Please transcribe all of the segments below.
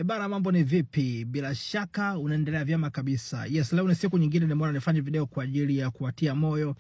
Ebana, mambo ni vipi? Bila shaka unaendelea vyema kabisa. Yes, leo ni siku nyingine nimeona nifanye video kwa ajili ya kuwatia moyo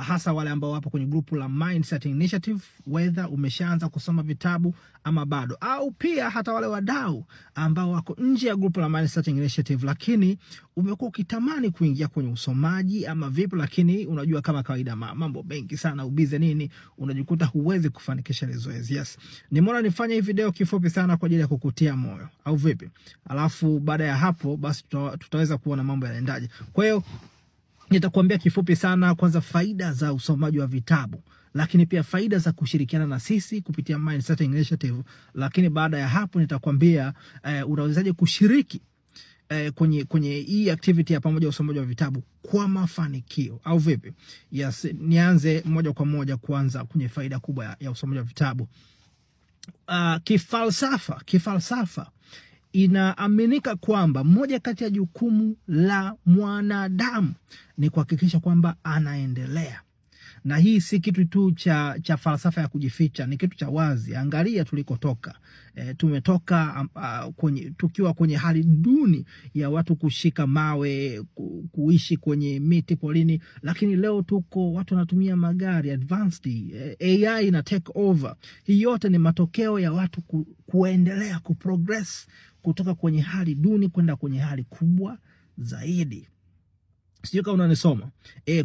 hasa wale ambao wapo kwenye grupu la Mindset Initiative, whether umeshaanza kusoma vitabu ama bado, au pia hata wale wadau ambao wako nje ya grupu la Mindset Initiative lakini umekuwa ukitamani kuingia kwenye usomaji ama vipi, lakini unajua kama kawaida mambo mengi sana, ubize nini, unajikuta huwezi kufanikisha ile zoezi. Yes, nimeona nifanye hii video kifupi sana kwa ajili ya kukutia moyo, au vipi? Alafu baada ya hapo basi tutaweza kuona mambo yanaendaje. Kwa hiyo nitakwambia kifupi sana, kwanza faida za usomaji wa vitabu, lakini pia faida za kushirikiana na sisi kupitia Mindset Initiative. Lakini baada ya hapo nitakwambia unawezaje kushiriki kwenye hii activity ya pamoja usomaji wa vitabu kwa mafanikio, au vipi? Yes, nianze moja kwa moja kwanza kwenye faida kubwa ya usomaji wa vitabu. Kifalsafa inaaminika kwamba moja kati ya jukumu la mwanadamu ni kuhakikisha kwamba anaendelea. Na hii si kitu tu cha falsafa ya kujificha, ni kitu cha wazi. Angalia tulikotoka. Tumetoka tukiwa kwenye hali duni ya watu kushika mawe, kuishi kwenye miti polini, lakini leo tuko watu wanatumia magari advanced, AI ina take over. Hii yote ni matokeo ya watu kuendelea, kuprogress kutoka kwenye hali duni kwenda kwenye hali kubwa zaidi. Sijui kama unanisoma.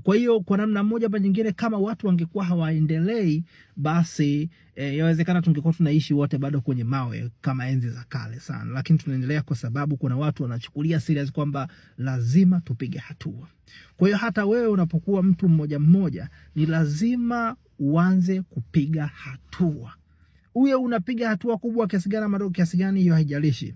Kwa hiyo kwa namna moja ama nyingine, kama watu wangekuwa hawaendelei, basi yawezekana tungekuwa tunaishi wote bado kwenye mawe kama enzi za kale sana. Lakini tunaendelea kwa sababu kuna watu wanachukulia serious kwamba lazima tupige hatua. Kwa hiyo hata wewe unapokuwa mtu mmoja mmoja, ni lazima uanze kupiga hatua. Uwe unapiga hatua kubwa kiasi gani ama kiasi gani, hiyo haijalishi.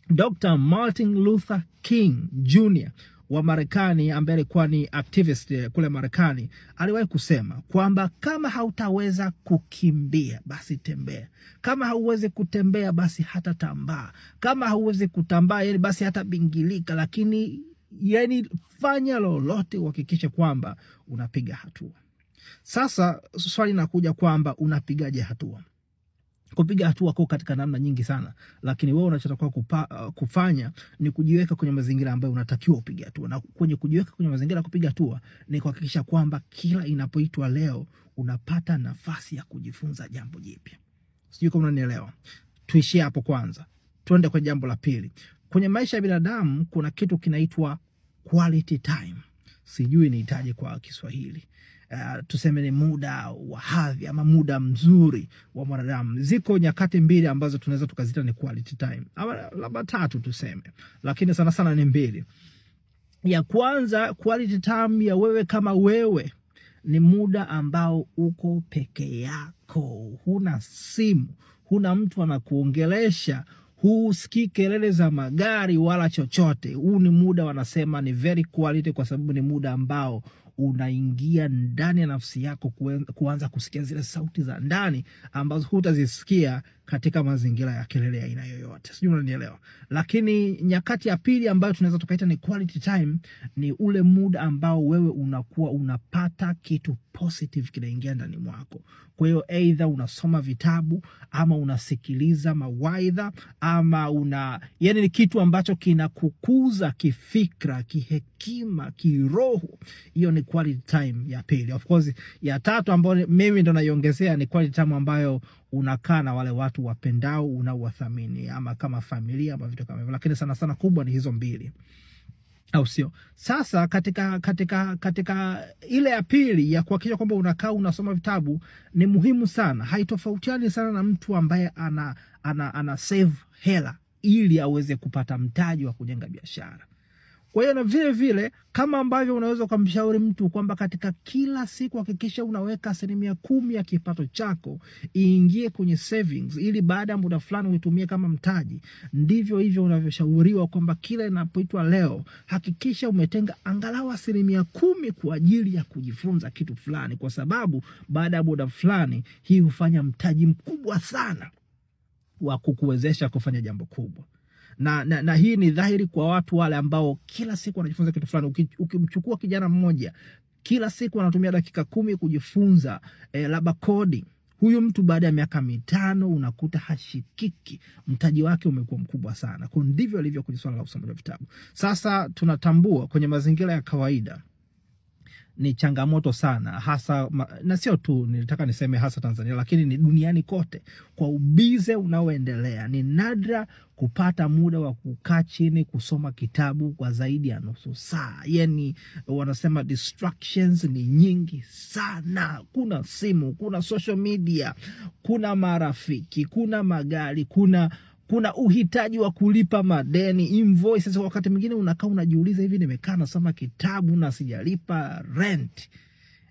Dr. Martin Luther King Jr. wa Marekani, ambaye alikuwa ni activist kule Marekani, aliwahi kusema kwamba kama hautaweza kukimbia basi tembea, kama hauwezi kutembea basi hata tambaa, kama hauwezi kutambaa yani basi hata bingilika, lakini yani fanya lolote uhakikishe kwamba unapiga hatua. Sasa swali linakuja kwamba unapigaje hatua? Kupiga hatua kwa katika namna nyingi sana, lakini wewe unachotakiwa kufanya ni kujiweka kwenye mazingira ambayo unatakiwa upige hatua. Na kwenye kujiweka kwenye mazingira ya kupiga hatua ni kuhakikisha kwamba kila inapoitwa leo unapata nafasi ya kujifunza jambo jipya. Sijui kama unanielewa. Tuishie hapo kwanza. Tuende kwa jambo la pili. Kwenye maisha ya binadamu kuna kitu kinaitwa quality time. Sijui niitaje kwa Kiswahili. Tuseme ni muda wa hadhi ama muda mzuri wa mwanadamu. Ziko nyakati mbili ambazo tunaweza tukazita ni quality time, ama labda tatu tuseme, lakini sana sana ni mbili. Ya kwanza, quality time ya wewe kama wewe, ni muda ambao uko peke yako, huna simu, huna mtu anakuongelesha, husikii kelele za magari wala chochote. Huu ni muda wanasema ni very quality, kwa sababu ni muda ambao unaingia ndani ya nafsi yako, kuanza kusikia zile sauti za ndani ambazo hutazisikia katika mazingira ya kelele ya aina yoyote. Sijui unanielewa. Lakini nyakati ya pili ambayo tunaweza tukaita ni quality time, ni ule muda ambao wewe unakuwa unapata kitu positive kinaingia ndani mwako. Kwa hiyo either unasoma vitabu ama unasikiliza mawaidha ama yani ni kitu ambacho kinakukuza kifikra, kihekima, kiroho. Hiyo ni quality time ya pili. Of course ya tatu ambayo mimi ndo naiongezea ni quality time ambayo unakaa na wale watu wapendao unaowathamini, ama kama familia ama vitu kama hivyo. Lakini sana sana kubwa ni hizo mbili, au sio? Sasa katika ile ya pili ya kuhakikisha kwamba unakaa unasoma vitabu, ni muhimu sana. Haitofautiani sana na mtu ambaye ana save hela ili aweze kupata mtaji wa kujenga biashara. Kwa hiyo na vile vile kama ambavyo unaweza kumshauri mtu kwamba katika kila siku hakikisha unaweka 10% ya kipato chako iingie kwenye savings ili baada ya muda fulani uitumie kama mtaji, ndivyo hivyo unavyoshauriwa kwamba kila inapoitwa leo hakikisha umetenga angalau 10% kwa ajili ya kujifunza kitu fulani, kwa sababu baada ya muda fulani hii hufanya mtaji mkubwa sana wa kukuwezesha kufanya jambo kubwa. Na hii ni dhahiri kwa watu wale ambao kila siku wanajifunza kitu fulani. Ukimchukua kijana mmoja kila siku anatumia dakika 10 kujifunza labda coding, Huyu mtu baada ya miaka 5 unakuta hashikiki, mtaji wake umekuwa mkubwa sana. Kwa ndivyo alivyo kwenye swala la usomaji wa vitabu. Sasa tunatambua kwenye mazingira ya kawaida ni changamoto sana, hasa na sio tu nilitaka niseme hasa Tanzania, lakini ni duniani kote. Kwa ubize unaoendelea, ni nadra kupata muda wa kukaa chini kusoma kitabu kwa zaidi ya nusu saa. Yani wanasema distractions ni nyingi sana. Kuna simu, kuna social media, kuna marafiki, kuna magari, kuna uhitaji wa kulipa madeni, invoices. Wakati mwingine unakaa unajiuliza, hivi nimekaa nasoma kitabu na sijalipa rent,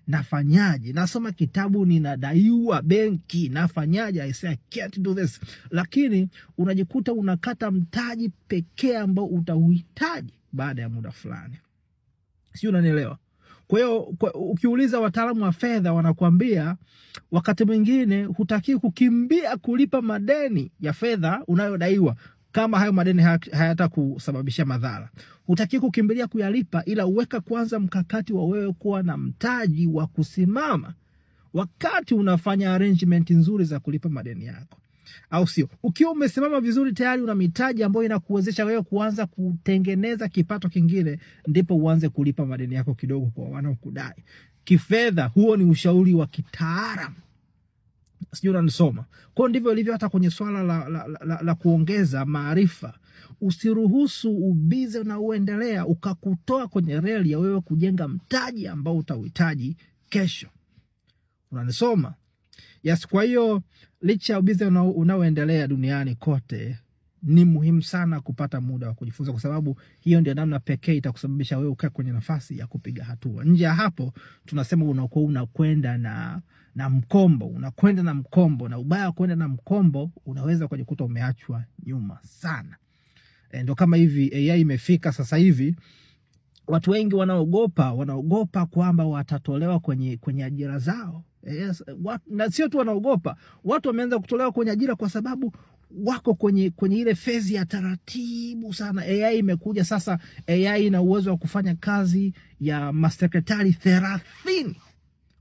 nafanyaje? Nasoma kitabu ninadaiwa benki, nafanyaje? I say I can't do this. Lakini unajikuta unakata mtaji pekee ambao utauhitaji baada ya muda fulani. Sio, unanielewa? Kwa hiyo ukiuliza wataalamu wa fedha wanakuambia wakati mwingine hutaki kukimbia kulipa madeni ya fedha unayodaiwa kama hayo madeni hayata kusababisha madhara. Hutaki kukimbilia kuyalipa, ila uweka kwanza mkakati wa wewe kuwa na mtaji wa kusimama wakati unafanya arrangement nzuri za kulipa madeni yako. Au sio? Ukiwa umesimama vizuri tayari una mitaji ambayo inakuwezesha wewe kuanza kutengeneza kipato kingine, ndipo uanze kulipa madeni yako kidogo kwa wanaokudai. Kifedha huo ni ushauri wa kitaalamu. Sijui unanisoma. Kwa ndivyo ilivyo hata kwenye swala la kuongeza maarifa. Usiruhusu ubize unaoendelea ukakutoa kwenye reli ya wewe kujenga mtaji ambao utauhitaji kesho. Unanisoma? Yes, kwa hiyo licha ya ubize unaoendelea duniani kote, ni muhimu sana kupata muda wa kujifunza, kwa sababu hiyo ndio namna pekee itakusababisha wewe ukae kwenye nafasi ya kupiga hatua. Nje ya hapo tunasema unakwenda na mkombo, unakwenda na mkombo, na ubaya kwenda na mkombo unaweza kujikuta umeachwa nyuma sana. Ndio kama hivi AI imefika sasa hivi, watu wengi wanaogopa kwamba watatolewa kwenye ajira zao. Yes, na sio tu wanaogopa, watu wameanza kutolewa kwenye ajira kwa sababu wako kwenye ile fezi ya taratibu sana. AI imekuja sasa, AI ina uwezo wa kufanya kazi ya masekretari 30.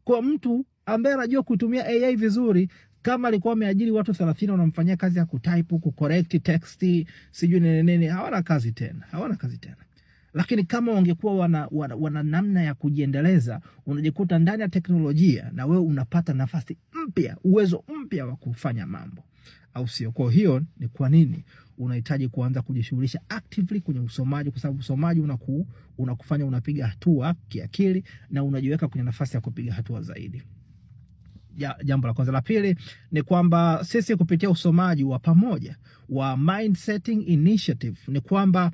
Kwa mtu ambaye anajua kutumia AI vizuri, kama alikuwa ameajiri watu 30 wanamfanyia kazi ya kutype, kucorrect text, sijui nini, hawana kazi tena. Lakini kama wangekuwa wana namna ya kujiendeleza, unajikuta ndani ya teknolojia na wewe unapata nafasi mpya, uwezo mpya wa kufanya mambo. Au sio? Kwa hiyo ni kwa nini unahitaji kuanza kujishughulisha actively kwenye usomaji, kwa sababu usomaji unakufanya unapiga hatua kiakili na unajiweka kwenye nafasi ya kupiga hatua zaidi. Jambo la kwanza. La pili ni kwamba sisi kupitia usomaji wa pamoja wa Mind Setting Initiative, ni kwamba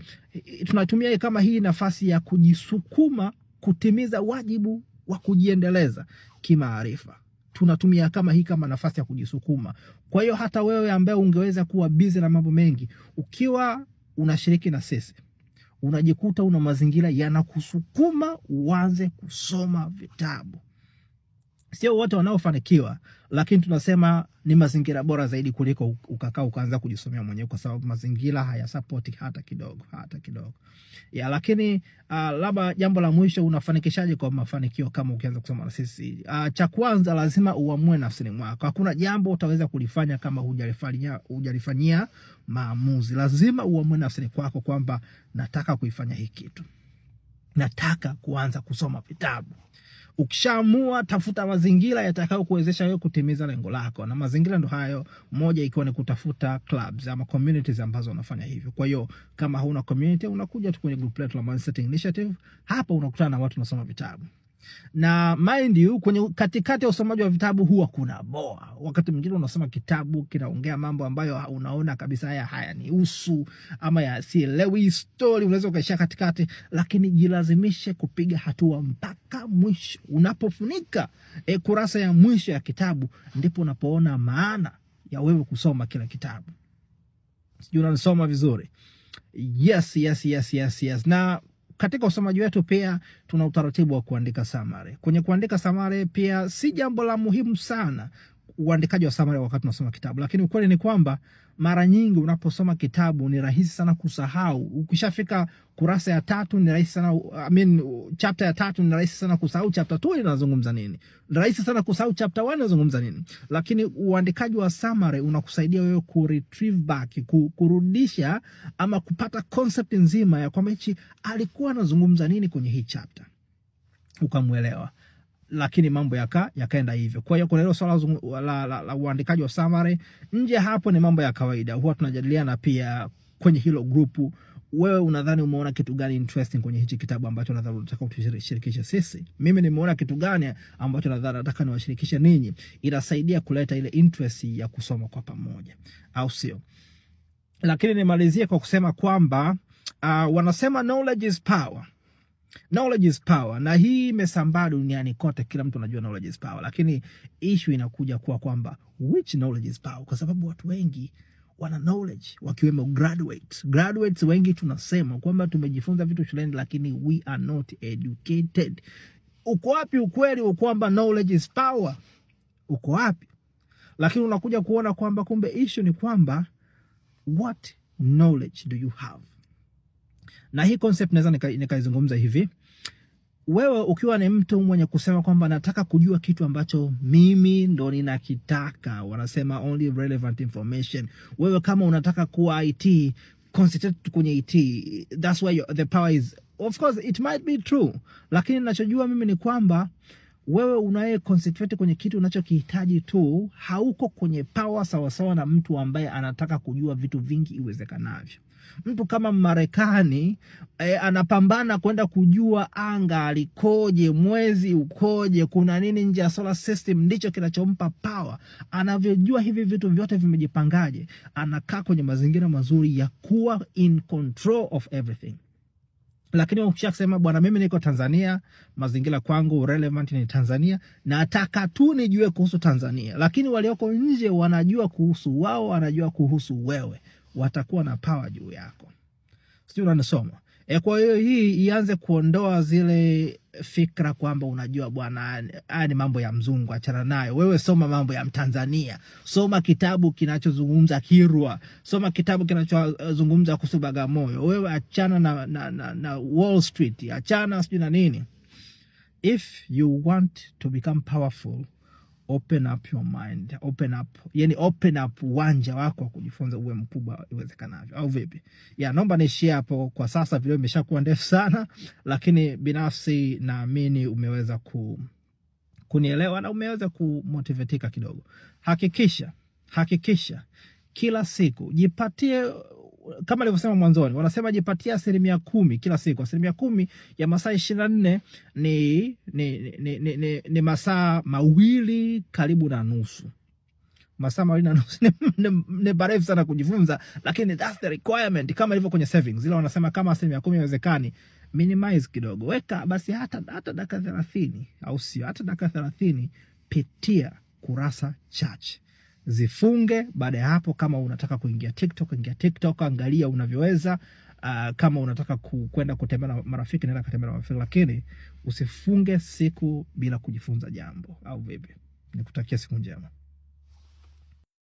tunatumia kama hii nafasi ya kujisukuma kutimiza wajibu wa kujiendeleza kimaarifa. Tunatumia kama hii kama nafasi ya kujisukuma. Kwa hiyo hata wewe ambaye ungeweza kuwa busy na mambo mengi, ukiwa unashiriki na sisi, unajikuta una mazingira yanakusukuma uanze kusoma vitabu. Sio wote wanaofanikiwa, lakini tunasema ni mazingira bora zaidi kuliko ukakaa ukaanza kujisomea mwenyewe, kwa sababu mazingira hayasupport hata kidogo. Lakini labda jambo la mwisho, unafanikishaje kwa mafanikio kama ukianza kusoma na sisi? Cha kwanza, lazima uamue nafsini mwako. Hakuna jambo utaweza kulifanya kama hujalifanyia maamuzi. Lazima uamue nafsini kwako kwamba nataka kuifanya hii kitu, nataka kuanza kusoma vitabu. Ukishaamua, tafuta mazingira yatakao kuwezesha wewe kutimiza lengo lako, na mazingira ndo hayo, moja ikiwa ni kutafuta clubs ama communities ambazo unafanya hivyo. Kwa hiyo kama huna community, unakuja tu kwenye group letu la Mind Setting Initiative. Hapa unakutana na watu wanasoma vitabu. Na mind you, kwenye katikati ya usomaji wa vitabu huwa kuna boa. Wakati mwingine unasoma kitabu kinaongea mambo ambayo unaona kabisa haya ni usu ama ya sielewi story, unaweza ukaishia katikati, lakini jilazimishe kupiga hatua mpaka mwisho. Unapofunika kurasa ya mwisho ya kitabu, ndipo unapoona maana ya wewe kusoma kila kitabu. Sijui unasoma vizuri? Yes. Na katika usomaji wetu pia tuna utaratibu wa kuandika summary. Kwenye kuandika summary pia si jambo la muhimu sana uandikaji wa summary wakati unasoma kitabu. Lakini ukweli ni kwamba mara nyingi unaposoma kitabu ni rahisi sana kusahau. Ukishafika kurasa ya 3 ni rahisi sana, chapter ya 3 ni rahisi sana kusahau chapter 2 inazungumza nini. Ni rahisi sana kusahau chapter 1 inazungumza nini. Lakini uandikaji wa summary unakusaidia wewe ku retrieve back, kurudisha ama kupata concept nzima ya kwamba hichi alikuwa anazungumza nini kwenye hii chapter, ukamuelewa. Lakini mambo yakaenda hivyo. Kwa hiyo kuna hilo swala la uandikaji wa summary. Nje hapo ni mambo ya kawaida. Huwa tunajadiliana pia kwenye hilo grupu. Wewe unadhani umeona kitu gani interesting kwenye hichi kitabu ambacho nadhani unataka kutushirikisha sisi? Mimi nimeona kitu gani ambacho nadhani nataka niwashirikishe ninyi. Inasaidia kuleta ile interest ya kusoma kwa pamoja, au sio? Lakini nimalizie kwa kusema kwamba wanasema knowledge is power. Knowledge is power, na hii imesambaa duniani kote, kila mtu anajua knowledge is power. Lakini issue inakuja kuwa kwamba which knowledge is power, kwa sababu watu wengi wana knowledge, wakiwemo graduates wengi tunasema kwamba tumejifunza vitu shuleni, lakini we are not educated. Uko wapi ukweli kwamba knowledge is power? Uko wapi? Lakini unakuja kuona kwamba kumbe issue ni kwamba what knowledge do you have? Na hii concept naweza nikaizungumza hivi. Wewe ukiwa ni mtu mwenye kusema kwamba nataka kujua kitu ambacho mimi ndo ninakitaka, wanasema only relevant information. Wewe kama unataka kuwa IT, concentrate kwenye IT. That's why the power is. Of course it might be true, lakini ninachojua mimi ni kwamba wewe unaye concentrate kwenye kitu unachokihitaji tu, hauko kwenye power sawasawa na mtu ambaye anataka kujua vitu vingi iwezekanavyo. Mtu kama Marekani anapambana kwenda kujua anga likoje, mwezi ukoje, kuna nini nje ya solar system, ndicho kinachompa power. Anavyojua hivi vitu vyote vimejipangaje, anakaa kwenye mazingira mazuri ya kuwa in control of everything. Lakini ukishasema bwana, mimi niko Tanzania, mazingira kwangu relevant ni Tanzania, na nataka tu nijue kuhusu Tanzania, lakini walioko nje wanajua kuhusu wao, wanajua kuhusu wewe, watakuwa na power juu yako. Sio unanisoma? Kwa hiyo hii ianze kuondoa zile fikra kwamba unajua bwana, haya ni mambo ya mzungu, achana nayo. Wewe soma mambo ya Mtanzania. Soma kitabu kinachozungumza Kirwa. Soma kitabu kinachozungumza kuhusu Bagamoyo. Wewe achana na Wall Street, achana sijui na nini. If you want to become powerful, open up your mind, open up uwanja wako wa kujifunza, uwe mkubwa iwezekanavyo, au vipi? Naomba niishie hapo kwa sasa, video imeshakuwa ndefu sana, lakini binafsi naamini umeweza kunielewa na umeweza kumotivatika kidogo. Hakikisha kila siku jipatie, kama nilivyosema mwanzoni, wanasema jipatie 10% kila siku. 10% ya masaa 24 ni masaa 2 karibu na nusu. Masaa 2 na nusu ni barefu sana kujifunza, lakini that's the requirement. Kama ilivyo kwenye savings, ile wanasema kama 10% inawezekani, minimize kidogo. Weka basi hata dakika 30, au sio? Hata dakika 30, pitia kurasa chache. Zifunge. Baada ya hapo, kama unataka kuingia TikTok, angalia unavyoweza. Kama unataka kwenda kutembea na marafiki, nenda kutembea na marafiki, lakini usifunge siku bila kujifunza jambo, au vipi? Nikutakia siku njema.